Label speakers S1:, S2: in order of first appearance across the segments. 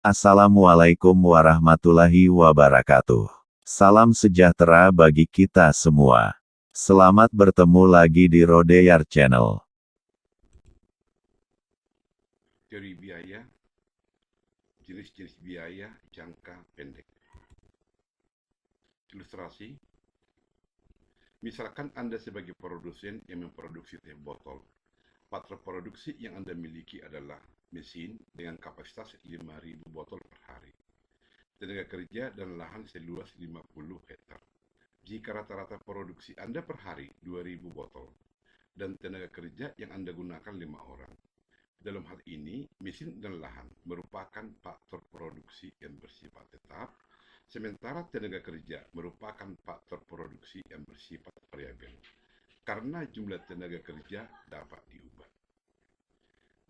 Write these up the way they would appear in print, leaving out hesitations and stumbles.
S1: Assalamualaikum warahmatullahi wabarakatuh. Salam sejahtera bagi kita semua. Selamat bertemu lagi di Rodeyar Channel.
S2: Teori biaya, jenis-jenis biaya jangka pendek. Ilustrasi, misalkan Anda sebagai produsen yang memproduksi teh botol. Patro produksi yang Anda miliki adalah mesin dengan kapasitas 5.000 botol per hari, tenaga kerja dan lahan seluas 50 hektar. Jika rata-rata produksi Anda per hari 2.000 botol, dan tenaga kerja yang Anda gunakan 5 orang. Dalam hal ini, mesin dan lahan merupakan faktor produksi yang bersifat tetap, sementara tenaga kerja merupakan faktor produksi yang bersifat variabel, karena jumlah tenaga kerja dapat diubah.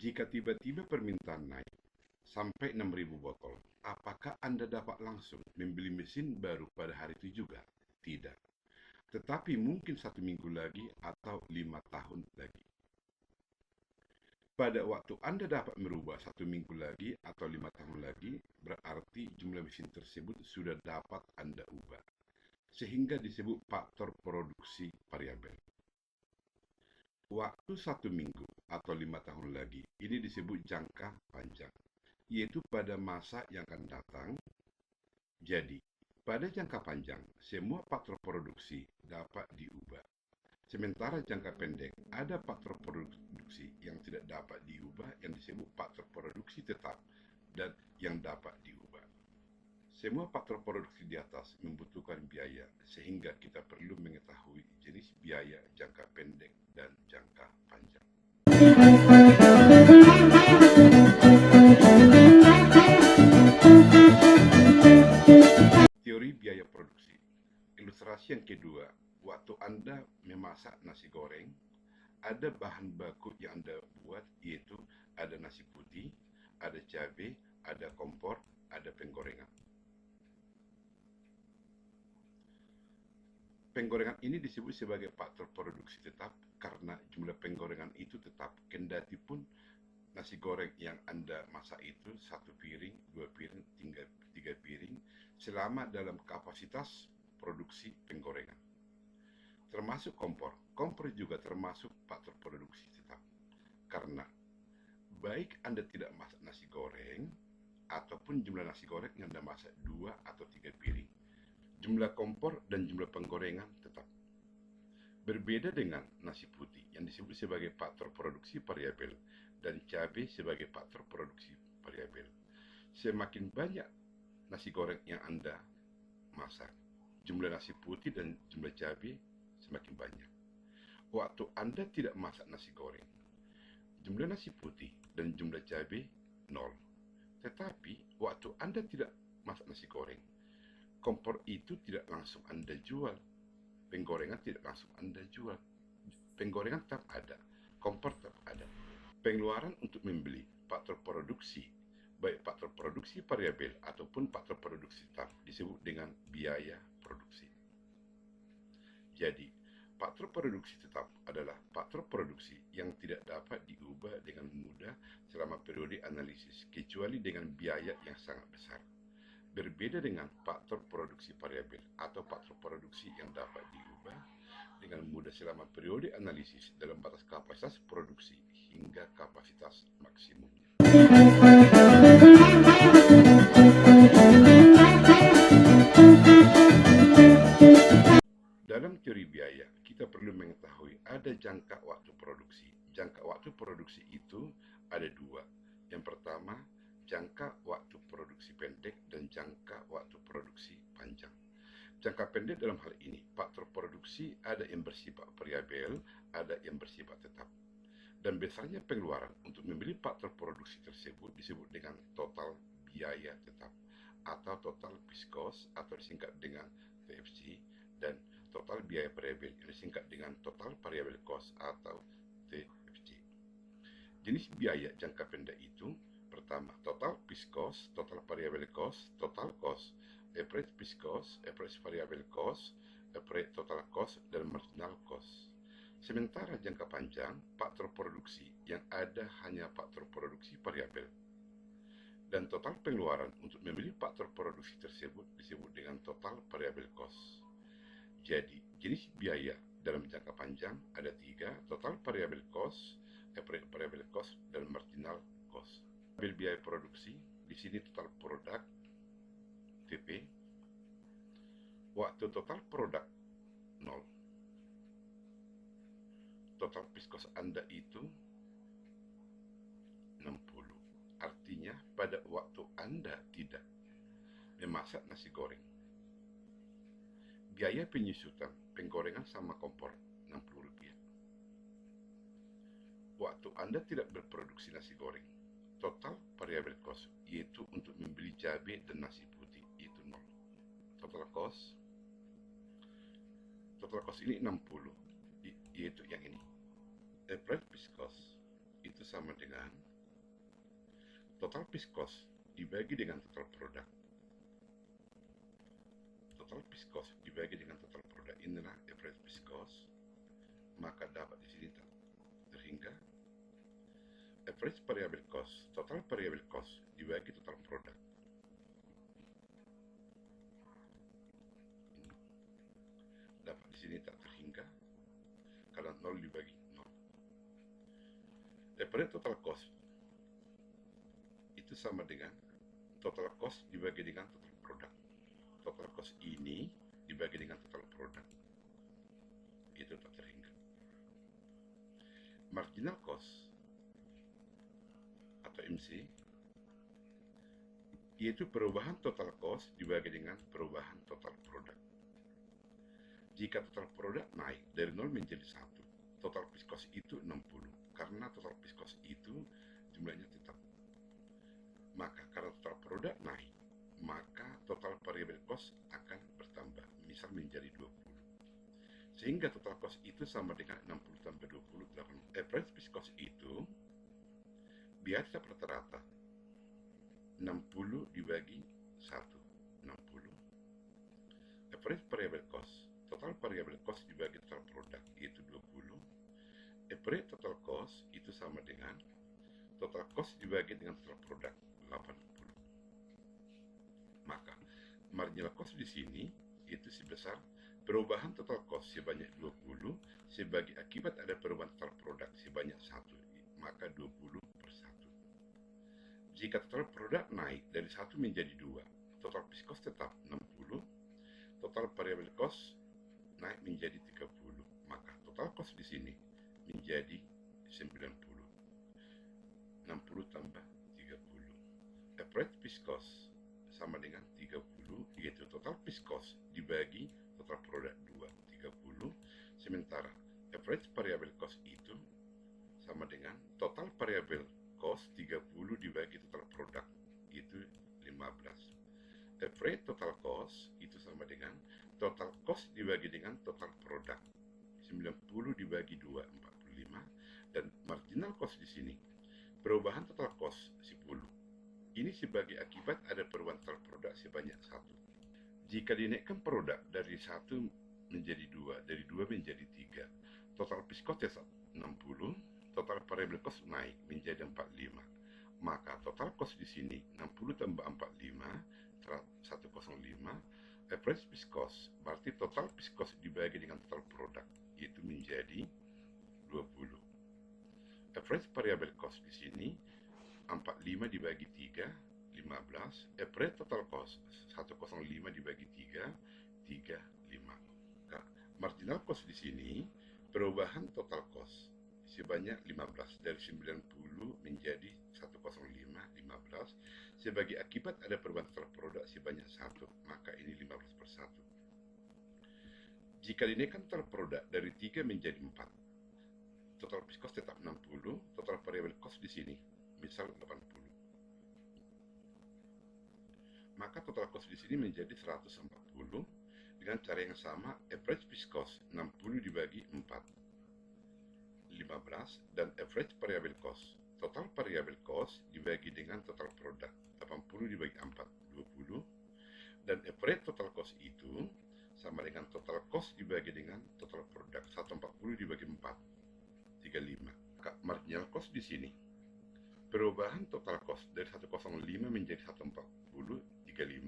S2: Jika tiba-tiba permintaan naik sampai 6.000 botol, apakah Anda dapat langsung membeli mesin baru pada hari itu juga? Tidak. Tetapi mungkin 1 minggu lagi atau 5 tahun lagi. Pada waktu Anda dapat merubah 1 minggu lagi atau 5 tahun lagi, berarti jumlah mesin tersebut sudah dapat Anda ubah, sehingga disebut faktor produksi variabel. Waktu 1 minggu atau 5 tahun lagi, ini disebut jangka panjang, yaitu pada masa yang akan datang. Jadi, pada jangka panjang, semua faktor produksi dapat diubah. Sementara jangka pendek, ada faktor produksi yang tidak dapat diubah yang disebut faktor produksi tetap dan yang dapat diubah. Semua faktor produksi di atas membutuhkan biaya, sehingga kita perlu mengetahui jenis biaya jangka pendek dan jangka panjang. Teori biaya produksi. Ilustrasi yang kedua, waktu Anda memasak nasi goreng, ada bahan baku yang Anda buat, yaitu ada nasi putih, ada cabai, ada kompor, ada penggorengan. Penggorengan ini disebut sebagai faktor produksi tetap karena jumlah penggorengan itu tetap, kendati pun nasi goreng yang Anda masak itu 1 piring, 2 piring, 3 piring, selama dalam kapasitas produksi penggorengan. Termasuk kompor. Kompor juga termasuk faktor produksi tetap. Karena baik Anda tidak masak nasi goreng, ataupun jumlah nasi goreng yang Anda masak 2 atau 3 piring, jumlah kompor dan jumlah penggorengan tetap. Berbeda dengan nasi putih yang disebut sebagai faktor produksi variabel dan cabai sebagai faktor produksi variabel. Semakin banyak nasi goreng yang Anda masak, jumlah nasi putih dan jumlah cabai semakin banyak. Waktu Anda tidak masak nasi goreng, jumlah nasi putih dan jumlah cabai 0. Tetapi waktu Anda tidak masak nasi goreng, kompor itu tidak langsung Anda jual, penggorengan tidak langsung Anda jual. Penggorengan tetap ada, kompor tetap ada. Pengeluaran untuk membeli faktor produksi, baik faktor produksi variabel ataupun faktor produksi tetap, disebut dengan biaya produksi. Jadi, faktor produksi tetap adalah faktor produksi yang tidak dapat diubah dengan mudah selama periode analisis, kecuali dengan biaya yang sangat besar. Berbeda dengan faktor produksi variabel atau faktor produksi yang dapat diubah dengan mudah selama periode analisis dalam batas kapasitas produksi hingga kapasitas maksimumnya. Dalam teori biaya, kita perlu mengetahui ada jangka waktu produksi. Jangka waktu produksi itu ada 2. Yang pertama, jangka waktu produksi pendek dan jangka waktu produksi panjang. Jangka pendek dalam hal ini, faktor produksi ada yang bersifat variabel, ada yang bersifat tetap. Dan besarnya pengeluaran untuk membeli faktor produksi tersebut disebut dengan total biaya tetap atau total fixed cost atau disingkat dengan TFC, dan total biaya variabel yang disingkat dengan total variable cost atau TFC. Jenis biaya jangka pendek itu, pertama, total fixed cost, total variable cost, total cost, average fixed cost, average variable cost, average total cost, dan marginal cost. Sementara jangka panjang, faktor produksi yang ada hanya faktor produksi variabel. Dan total pengeluaran untuk membeli faktor produksi tersebut disebut dengan total variable cost. Jadi, jenis biaya dalam jangka panjang ada tiga: total variable cost, variable cost, dan marginal cost. Biaya produksi, di sini total produk, TP. Waktu total produk 0. Total fixed cost Anda itu 60. Artinya pada waktu Anda tidak memasak nasi goreng, biaya penyusutan penggorengan sama kompor Rp60. Waktu Anda tidak berproduksi nasi goreng, total variable cost, yaitu untuk membeli cabai dan nasi putih, itu 0. Total cost ini 60, yaitu yang ini. Average fixed cost itu sama dengan total fixed cost dibagi dengan total produk. Total fixed cost dibagi dengan total produk, inilah average fixed cost. Maka dapat di sini terhingga average variable cost, total variable cost dibagi total produk. Ini dapat di sini tak terhingga karena 0 dibagi 0. Average total cost itu sama dengan total cost dibagi dengan total produk. Total cost ini dibagi dengan total produk, itu tak terhingga. Marginal cost atau MC yaitu perubahan total cost dibagi dengan perubahan total produk. Jika total produk naik dari 0 menjadi 1, total fixed cost itu 60. Karena total fixed cost itu jumlahnya tetap. Maka karena total produk naik, maka total variable cost akan bertambah, misal menjadi 20. Sehingga total cost itu sama dengan 60 tambah 20, 8. Average fixed cost itu biasa rata-rata 60 dibagi 1, 60. Average variable cost, total variable cost dibagi total produk, yaitu 20. Average total cost itu sama dengan total cost dibagi dengan total produk, 80. Maka marginal cost di sini itu sebesar perubahan total cost sebanyak 20 sebagai akibat ada perubahan total produk sebanyak 1, maka 20 per 1. Jika total produk naik dari 1 menjadi 2, total fixed cost tetap 60, total variable cost naik menjadi 30, maka total cost di sini menjadi 90. 60 tambah 30. Average fixed cost sama dengan 30, yaitu total fixed cost dibagi total produk 2, 30. Sementara average variable cost itu sama dengan total variable cost 30 dibagi total produk, itu 15. Average total cost itu sama dengan total cost dibagi dengan total produk, 90 dibagi 2, 45. Dan marginal cost di sini perubahan total cost 10. Ini sebagai akibat ada perubahan total produk sebanyak 1. Jika dinaikkan produk dari 1 menjadi 2, dari 2 menjadi 3, total fixed cost tetap 60, total variable cost naik menjadi 45. Maka total cost di sini 60 tambah 45, 105. Average fixed cost berarti total fixed cost dibagi dengan total produk, yaitu menjadi 20. Average variable cost di sini 45 dibagi 3, 15. Average total cost 105 dibagi 3, 35. Nah, marginal cost di sini perubahan total cost sebanyak 15, dari 90 menjadi 105, 15 sebagai akibat ada perubahan total produk sebanyak 1, maka ini 15 per 1. Jika dinaikkan total produk dari 3 menjadi 4, total fixed cost tetap 60, total variable cost di sini misal 80. Maka total cost di sini menjadi 140 dengan cara yang sama. Average fixed cost 60 dibagi 4, 15, dan average variable cost, total variable cost dibagi dengan total produk, 80 dibagi 4, 20, dan average total cost itu sama dengan total cost dibagi dengan total produk, 140 dibagi 4, 35. Marginal cost di sini Perubahan total cost dari 105 menjadi 140, 35.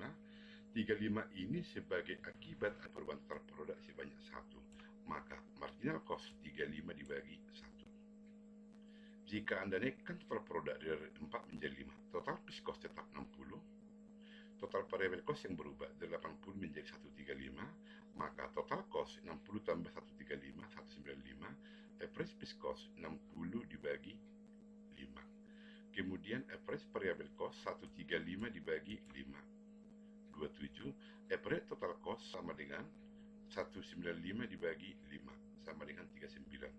S2: 35 ini sebagai akibat perubahan total produk sebanyak 1. Maka marginal cost 35 dibagi 1. Jika Anda naikkan total produk dari 4 menjadi 5, total fixed cost tetap 60. Total variable cost yang berubah dari 80 menjadi 135, maka total cost 60 tambah 135, 195, average fixed cost 60 dibagi 5. Kemudian average variable cost 135 dibagi 5, 27. Average total cost sama dengan 195 dibagi 5, sama dengan 39.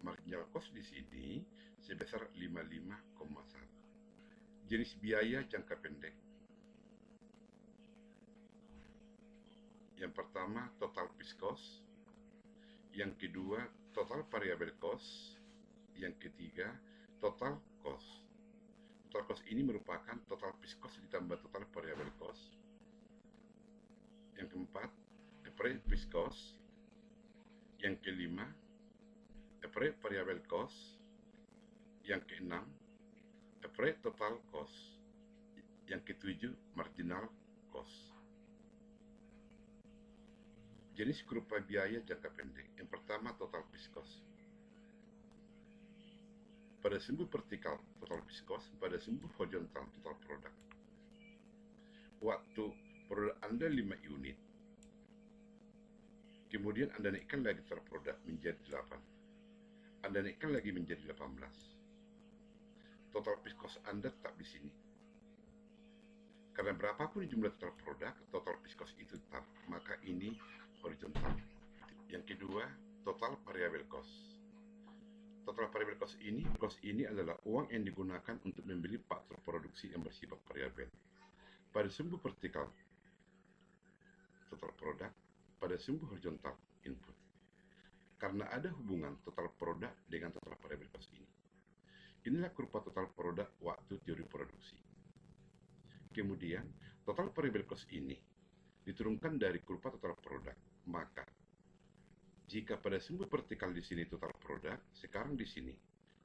S2: Marginal cost di sini sebesar 55,1. Jenis biaya jangka pendek. Yang pertama total fixed cost, yang kedua total variable cost, yang ketiga total cost. Total cost ini merupakan total fixed cost ditambah total variable cost. Yang keempat average fixed cost. Yang kelima average variable cost. Yang keenam average total cost. Yang ketujuh marginal cost. Jenis kurva biaya jangka pendek. Yang pertama total fixed cost. Pada sumbu vertikal total fixed cost, pada sumbu horizontal total produk. Waktu produk Anda 5 unit, kemudian Anda naikkan lagi total produk menjadi 8. Anda naikkan lagi menjadi 18. Total fixed cost Anda tetap di sini. Karena berapapun jumlah total produk, total fixed cost itu tetap, maka ini horizontal. Yang kedua, total variable cost. Total variable cost ini adalah uang yang digunakan untuk membeli faktor produksi yang bersifat variabel. Pada sumbu vertikal total produk, pada sumbu horizontal input. Karena ada hubungan total produk dengan total variable cost ini. Inilah kurva total produk waktu teori produksi. Kemudian, total variable cost ini diturunkan dari kurva total produk. Maka, jika pada sumbu vertikal di sini total produk, sekarang di sini.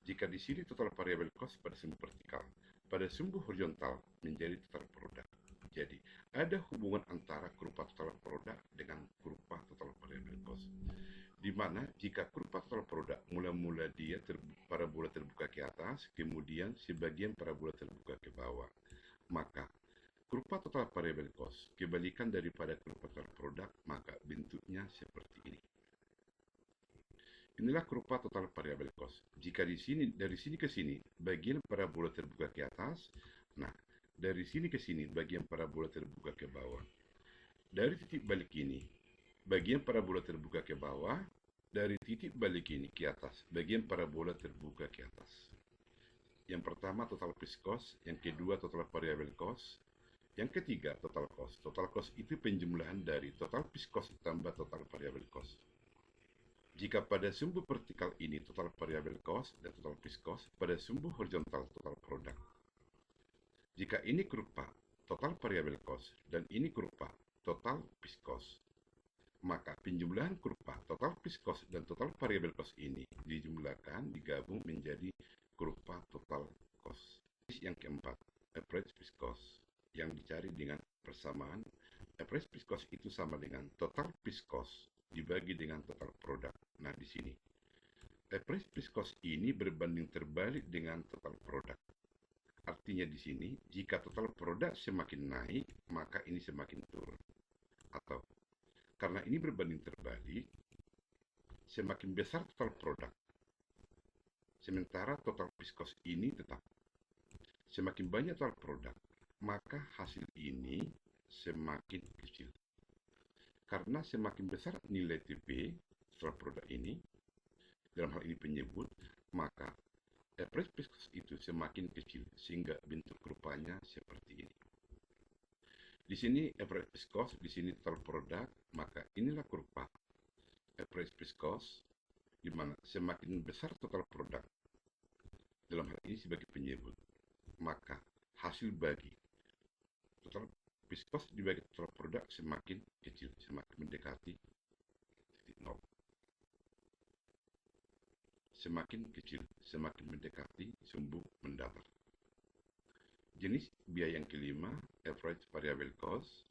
S2: Jika di sini total variable cost pada sumbu vertikal, pada sumbu horizontal menjadi total produk. Jadi, ada hubungan antara kurva total produk dengan kurva total variable cost. Di mana jika kurva total produk mula-mula dia parabola terbuka ke atas, kemudian sebagian parabola terbuka ke bawah, maka kurva total variable cost kebalikan daripada kurva total produk, maka bentuknya seperti ini. Inilah kurva total variable cost. Jika di sini, dari sini ke sini, bagian parabola terbuka ke atas, nah dari sini ke sini, bagian parabola terbuka ke bawah. Dari titik balik ini, bagian parabola terbuka ke bawah. Dari titik balik ini ke atas, bagian parabola terbuka ke atas. Yang pertama total fixed cost, yang kedua total variable cost, yang ketiga total cost. Total cost itu penjumlahan dari total fixed cost tambah total variable cost. Jika pada sumbu vertikal ini total variable cost dan total fixed cost, pada sumbu horizontal total produk. Jika ini kurva total variable cost dan ini kurva total fixed cost, maka penjumlahan kurva total fixed cost dan total variable cost ini dijumlahkan, digabung menjadi kurva total cost. Yang keempat, average fixed cost, yang dicari dengan persamaan average fixed cost itu sama dengan total fixed cost dibagi dengan total produk. Nah, di sini average fixed cost ini berbanding terbalik dengan total produk. Artinya di sini, jika total produk semakin naik, maka ini semakin turun. Atau karena ini berbanding terbalik, semakin besar total produk, sementara total fixed cost ini tetap. Semakin banyak total produk, maka hasil ini semakin kecil. Karena semakin besar nilai TP total produk ini, dalam hal ini penyebut, maka average fixed cost itu semakin kecil, sehingga bentuk kurvanya seperti ini. Di sini average fixed cost, di sini total produk, maka inilah kurva average fixed cost, di mana semakin besar total produk, dalam hal ini sebagai penyebut, maka hasil bagi total fixed cost dibagi total produk semakin kecil, semakin mendekati titik nol. Semakin kecil, semakin mendekati sumbu mendatar. Jenis biaya yang kelima, average variable cost.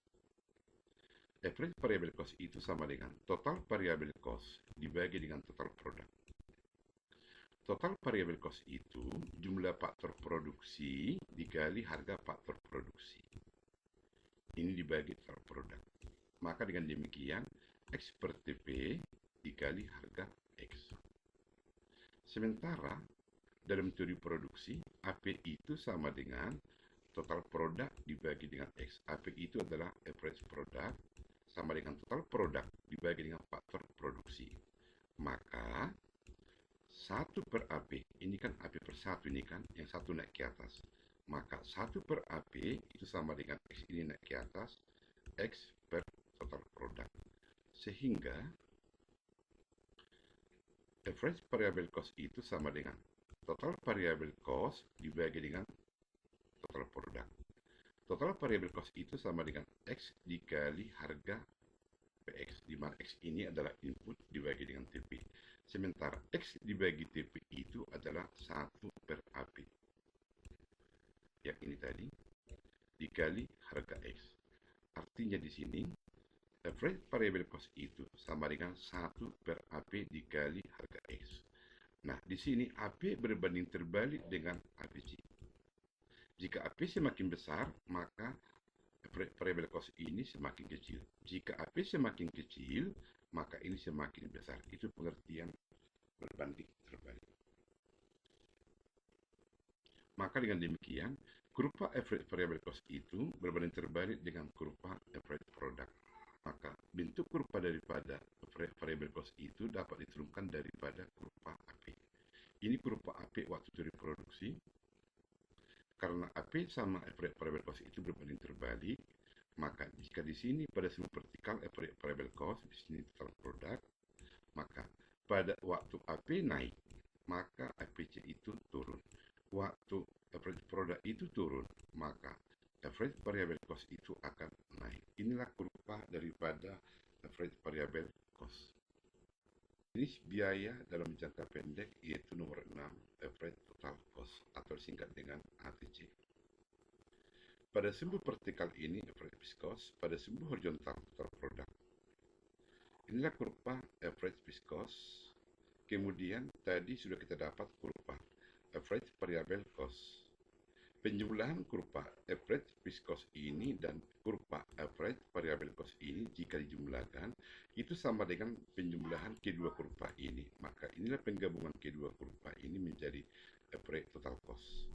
S2: Average variable cost itu sama dengan total variable cost dibagi dengan total produk. Total variable cost itu jumlah faktor produksi dikali harga faktor produksi. Ini dibagi total produk. Maka dengan demikian, X per TP dikali harga X. Sementara, dalam teori produksi, AP itu sama dengan total produk dibagi dengan X. AP itu adalah average product, sama dengan total produk dibagi dengan faktor produksi. Maka, 1 per AP, ini kan AP per 1 ini kan, yang satu naik ke atas. Maka 1 per AP itu sama dengan X ini naik ke atas, X per total produk. Sehingga, average variable cost itu sama dengan total variable cost dibagi dengan total produk. Total variable cost itu sama dengan X dikali harga PX, di mana X ini adalah input dibagi dengan TP. Sementara X dibagi TP itu adalah 1 per AP. Yang ini tadi, dikali harga X. Artinya di sini, average variable cost itu sama dengan 1 per AP dikali harga X. Nah, di sini AP berbanding terbalik dengan APC. Jika AP semakin besar, maka variable cost ini semakin kecil. Jika AP semakin kecil, maka ini semakin besar. Itu pengertian berbanding terbalik. Maka dengan demikian, kurva average variable cost itu berbanding terbalik dengan kurva average product. Maka bentuk kurva daripada variable cost itu dapat diturunkan daripada kurva AP. Ini kurva AP waktu teori produksi. Karena AP sama average variable cost itu berbanding terbalik, maka jika di sini pada sumbu vertikal average variable cost, di sini total produk, maka pada waktu AP naik, maka APC itu turun. Waktu average product itu turun, maka average variable cost itu akan naik. Inilah kurva daripada average variable cost. Jenis biaya dalam jangka pendek yaitu nomor 6, average total cost atau singkat dengan ATC. Pada sumbu vertikal ini average fixed cost, pada sumbu horizontal total produk. Inilah kurva average fixed cost. Kemudian tadi sudah kita dapat kurva average variable cost. Penjumlahan kurva average fixed cost ini dan kurva average variable cost ini jika dijumlahkan itu sama dengan penjumlahan kedua kurva ini. Maka inilah penggabungan kedua kurva ini menjadi average total cost.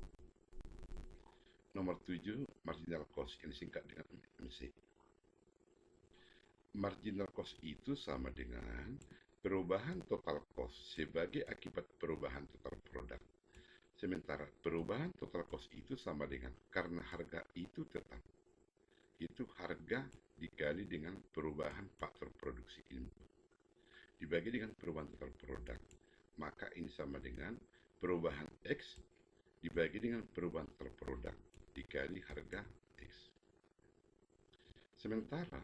S2: Nomor 7, marginal cost yang disingkat dengan MC. Marginal cost itu sama dengan perubahan total cost sebagai akibat perubahan total produk. Sementara perubahan total cost itu sama dengan karena harga itu tetap. Itu harga dikali dengan perubahan faktor produksi input. Dibagi dengan perubahan total produk. Maka ini sama dengan perubahan X dibagi dengan perubahan total produk dikali harga X. Sementara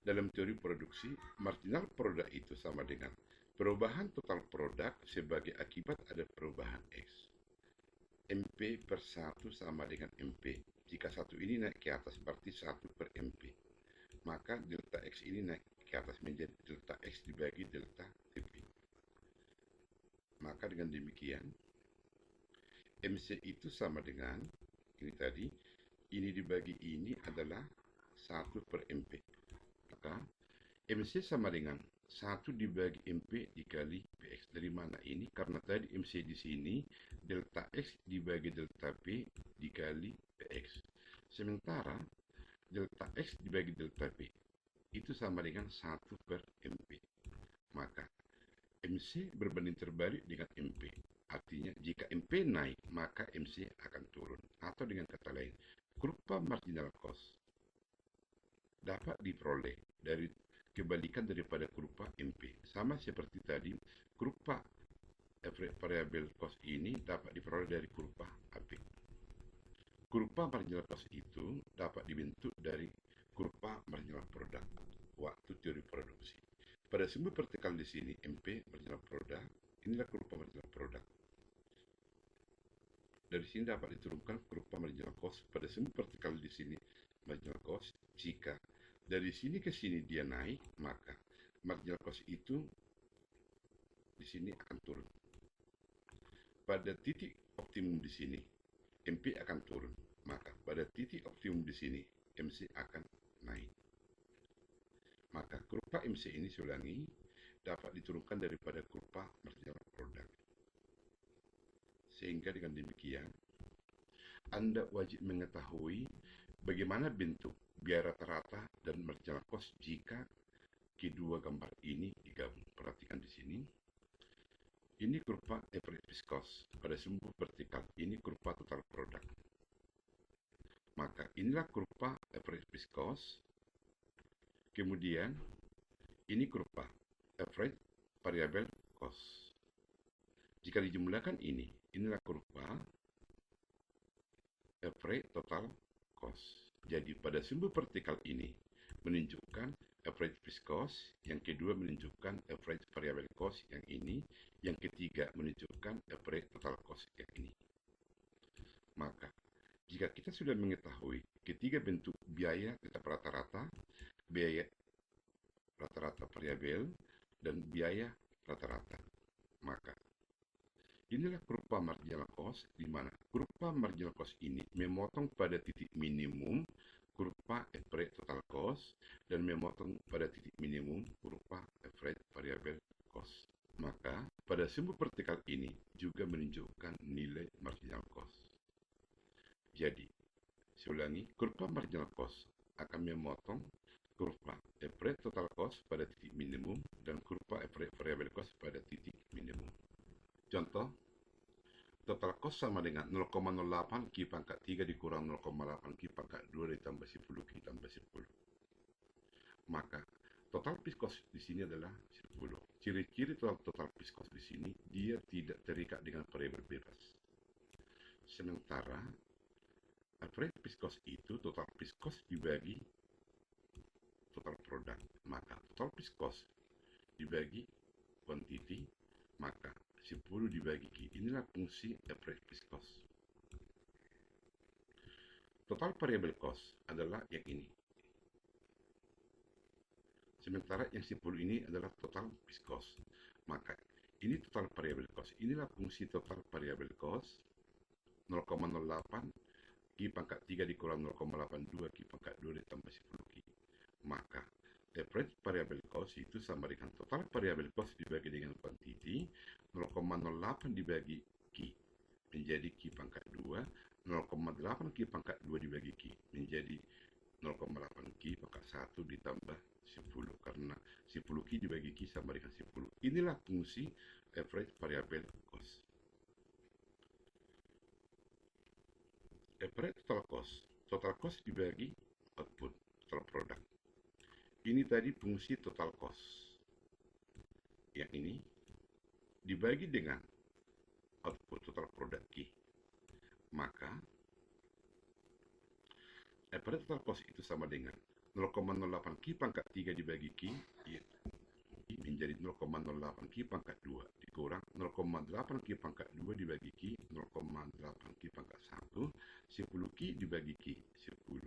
S2: dalam teori produksi, marginal produk itu sama dengan perubahan total produk sebagai akibat ada perubahan X. MP per 1 sama dengan MP. Jika satu ini naik ke atas berarti 1 per MP. Maka delta X ini naik ke atas menjadi delta X dibagi delta TP. Maka dengan demikian, MC itu sama dengan, ini tadi, ini dibagi ini adalah 1 per MP. Maka MC sama dengan 1 dibagi MP dikali PX. Dari mana ini? Karena tadi MC di sini, delta X dibagi delta P dikali PX. Sementara, delta X dibagi delta P itu sama dengan 1 per MP. Maka, MC berbanding terbalik dengan MP. Artinya, jika MP naik, maka MC akan turun. Atau dengan kata lain, kurva marginal cost dapat diperoleh dari kebalikan daripada kurva MP. Sama seperti tadi, kurva average variable cost ini dapat diperoleh dari kurva AP. Kurva marginal cost itu dapat dibentuk dari kurva marginal product waktu teori produksi. pada sumber vertikal di sini, MP marginal produk, inilah kurva marginal produk. Dari sini dapat diturunkan kurva marginal cost pada sumber vertikal di sini, marginal cost. Jika dari sini ke sini dia naik, maka marginal cost itu di sini akan turun. Pada titik optimum di sini, MP akan turun. Maka pada titik optimum di sini, MC akan naik. Maka kurva MC ini, saya ulangi, dapat diturunkan daripada kurva marginal produk. Sehingga dengan demikian, Anda wajib mengetahui bagaimana bentuk biaya rata-rata dan marginal cost jika kedua gambar ini digabung. Perhatikan di sini. Ini kurva average fixed cost pada sumber vertikal. Ini kurva total produk. Maka inilah kurva average fixed cost. Kemudian ini kurva average variable cost. Jika dijumlahkan inilah kurva average total cost. Jadi pada sumber vertikal ini menunjukkan average fixed cost, yang kedua menunjukkan average variable cost yang ini, yang ketiga menunjukkan average total cost yang ini. Maka jika kita sudah mengetahui ketiga bentuk biaya tetap rata-rata, biaya rata-rata variabel, dan biaya rata-rata, maka inilah kurva marginal cost, di mana kurva marginal cost ini memotong pada titik minimum kurva average total cost dan memotong pada titik minimum kurva average variable cost. Maka pada sumber vertikal ini juga menunjukkan nilai marginal cost. Jadi, saya ulangi, kurva marginal cost akan memotong kurva average total cost pada titik minimum dan kurva average variable cost pada titik minimum. Contoh, total cost sama dengan 0,08 Q pangkat 3 dikurang 0,8 Q pangkat 2 ditambah 10 Q tambah 10. Maka total fixed cost di sini adalah 10. Ciri-ciri total fixed cost di sini, dia tidak terikat dengan variabel bebas. Sementara average fixed cost itu total fixed cost dibagi total produk. Maka total fixed cost dibagi quantity, maka 10 dibagi Q. Inilah fungsi average fixed cost. Total variable cost adalah yang ini. Sementara yang 10 ini adalah total fixed cost. Maka ini total variable cost. Inilah fungsi total variable cost. 0,08 Q pangkat 3 dikurang 0,82 Q pangkat 2 ditambah 10 Q. Maka average variable cost itu sama dengan total variable cost dibagi dengan quantity, 0,08 dibagi Q menjadi Q pangkat 2, 0,8 Q pangkat 2 dibagi Q menjadi 0,8 Q pangkat 1 ditambah 10, karena 10 Q dibagi Q sama dengan 10. Inilah fungsi average variable cost. Average total cost dibagi output, total produk. Ini tadi fungsi total cost. Yang ini dibagi dengan output total produk Q. Maka average total cost itu sama dengan 0,08 Q pangkat 3 dibagi Q menjadi 0,08 Q pangkat 2 dikurang 0,8 Q pangkat 2 dibagi Q 0,8 Q pangkat 1, 10 Q dibagi Q 10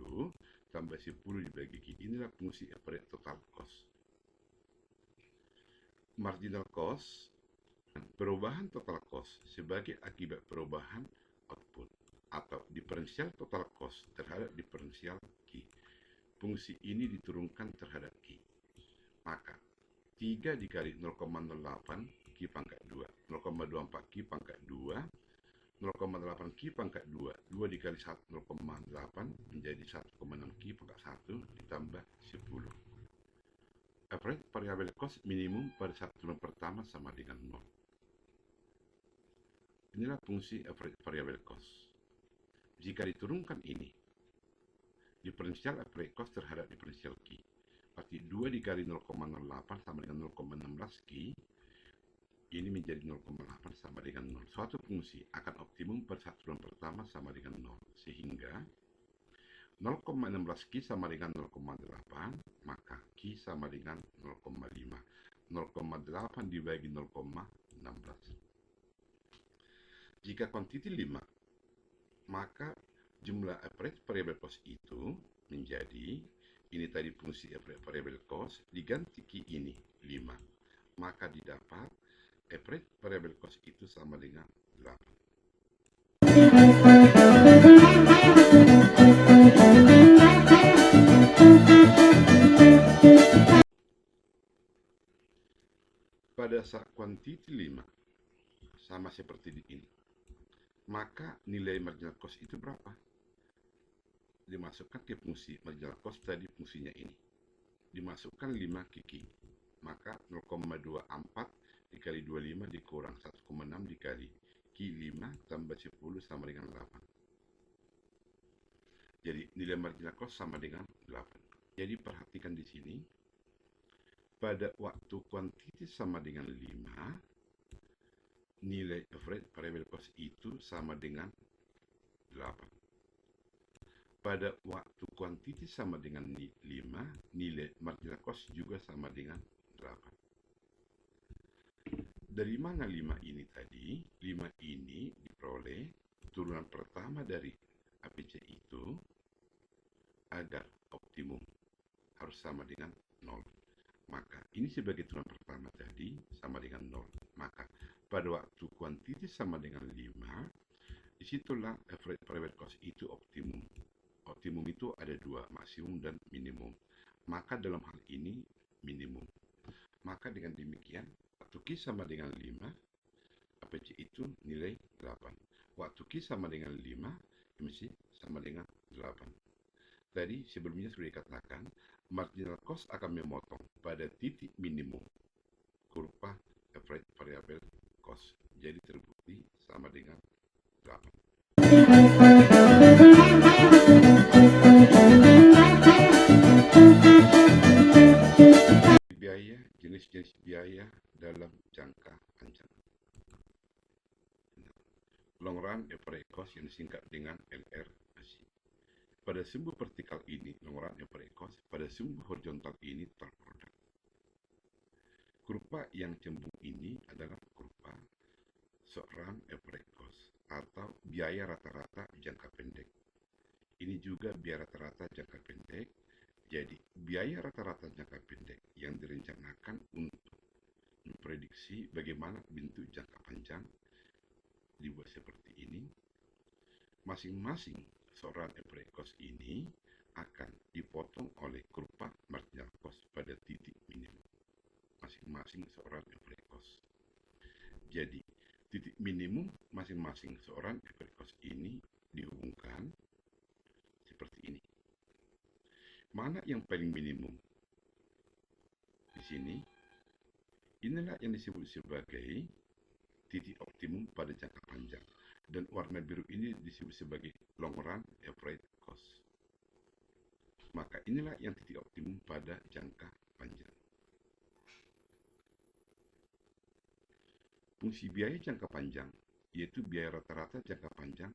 S2: tambah 10 dibagi Q. Inilah fungsi average total cost. Marginal cost, perubahan total cost sebagai akibat perubahan output atau diferensial total cost terhadap diferensial Q. Fungsi ini diturunkan terhadap Q. Maka 3 dikali 0,08 Q pangkat 2, 0,24 Q pangkat 2, 0,8 Q pangkat 2, 2 dikali 1, 0,8 menjadi 1,6 Q pangkat 1 ditambah 10. Average variable cost minimum pada satuan pertama sama dengan 0. Inilah fungsi average variable cost. Jika diturunkan ini, diferensial average cost terhadap diferensial Q. Berarti 2 dikali 0,08 sama dengan 0,16 Q. Ini menjadi 0,8 sama dengan 0. Suatu fungsi akan optimum pada satuan pertama sama dengan 0. Sehingga 0,16 Q sama dengan 0,8, maka Q sama dengan 0,5. 0,8 dibagi 0,16. Jika kuantiti 5, maka jumlah average variable cost itu menjadi, ini tadi fungsi average variable cost, diganti ki ini 5. Maka didapat average variable cost itu sama dengan 8. Pada saat kuantiti 5 sama seperti di ini, maka nilai marginal cost itu berapa? Dimasukkan ke fungsi marginal cost tadi, fungsinya ini. Dimasukkan 5 kiki, maka 0,24 dikali 25 dikurang 1,6 dikali ki 5 tambah 10 sama dengan 8. Jadi nilai marginal cost sama dengan 8. Jadi perhatikan di sini, pada waktu kuantiti sama dengan 5, nilai average variable cost itu sama dengan 8. Pada waktu kuantiti sama dengan 5, nilai marginal cost juga sama dengan 8. Dari mana 5 ini tadi? 5 ini diperoleh turunan pertama dari APC itu agar optimum harus sama dengan 0. Maka ini sebagai turunan pertama tadi sama dengan 0. Maka pada waktu kuantiti sama dengan 5, disitulah average variable cost itu optimum. Optimum itu ada dua, maksimum dan minimum. Maka dalam hal ini minimum. Maka dengan demikian, waktu Q sama dengan 5, APC itu nilai 8. Waktu Q sama dengan 5, MC sama dengan 8. Tadi sebelumnya sudah dikatakan, marginal cost akan memotong pada titik minimum kurva average variable cost. Jadi terbukti sama dengan 8. Biaya, jenis-jenis biaya dalam jangka panjang. Long run average cost yang disingkat dengan LRAC. Pada sumbu vertikal ini, long run average cost, pada sumbu horizontal ini terproduk. Kurva yang cembung ini adalah kurva short run average cost atau biaya rata-rata jangka pendek. Ini juga biaya rata-rata jangka pendek. Jadi, biaya rata-rata jangka pendek yang direncanakan untuk memprediksi bagaimana bentuk jangka panjang dibuat seperti ini. Masing-masing short-run average cost ini akan dipotong oleh kurva marginal cost pada titik minimum. Masing-masing short-run average cost. Jadi, titik minimum masing-masing short-run average cost ini dihubungkan seperti ini. Mana yang paling minimum? Di sini, inilah yang disebut sebagai titik optimum pada jangka panjang. Dan warna biru ini disebut sebagai long run average cost. Maka inilah yang titik optimum pada jangka panjang. Fungsi biaya jangka panjang, yaitu biaya rata-rata jangka panjang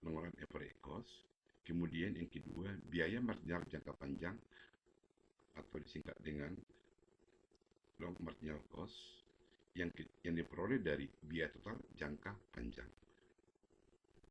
S2: long run average cost. Kemudian yang kedua, biaya marginal jangka panjang atau disingkat dengan long marginal cost yang diperoleh dari biaya total jangka panjang.